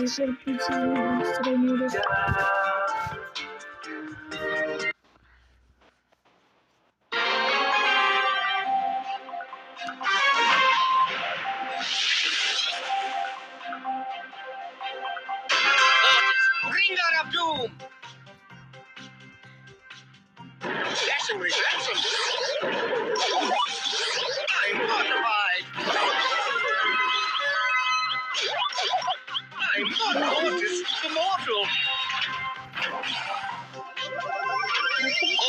Yaşarıp bir çizimi gösteremiyoruz. Bringer of Doom! Legendary Ransom! I'm mortified! I'm not Otis the Mortal!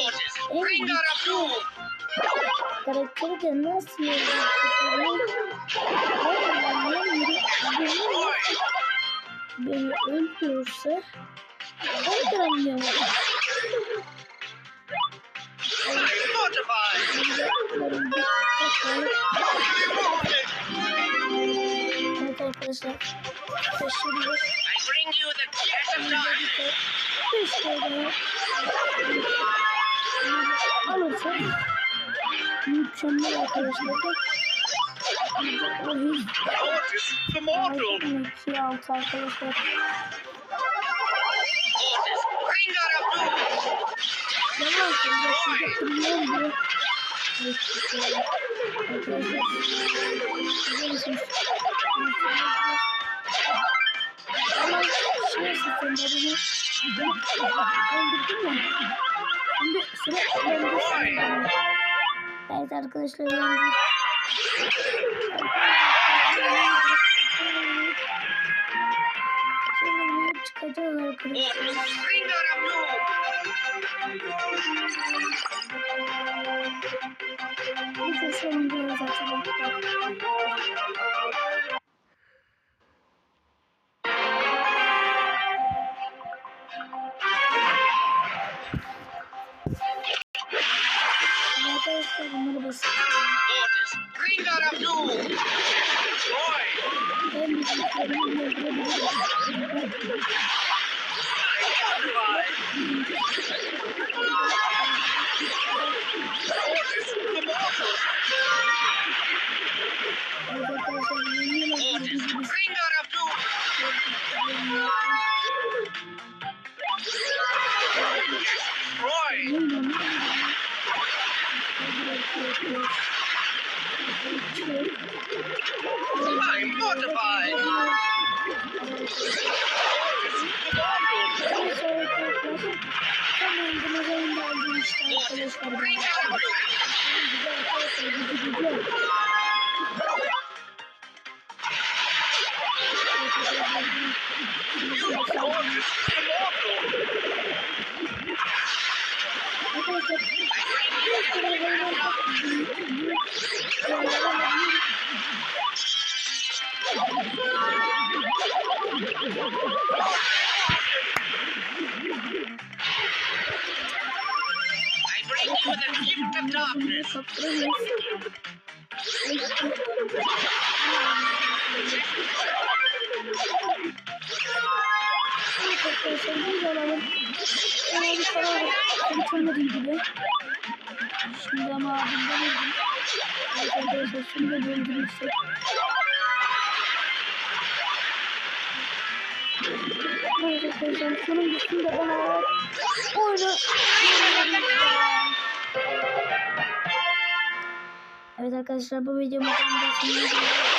Otis, Bringer of Doom! Karakteri de nasıl yapacağını beni öldürürse öldüremiyorum. I'm mortified! Evet arkadaşlar. Taşıyoruz. I bring you the gas of time! Alırsa mükemmel arkadaşlar. Otis the Mortal! 2-6 arkadaşlar. Otis, Bringer of Doom! Yalan söylüyorsun. Evet arkadaşlar çıkacağız arkadaşlar. Otis, Bringer of Doom! Bu çok sonunda zaten. Arkadaşlar bunları basit. Otis, Bringer of Doom! Joy! Ben bizimkilerini öldürebilirim. Otis the Mortal! Evet arkadaşlar Otis, Bringer of Doom! Roy! I'm mortified! Otis the Mortal! Otis, Bringer of Doom! Otis the Mortal! I bring you the gift of darkness! Şimdi ama abimden öldüm. Arkadaşlar şimdi de öldürürsek. Evet arkadaşlar sonuncusunda bana oyunu. Evet arkadaşlar bu videomuzun da sonuna geldik.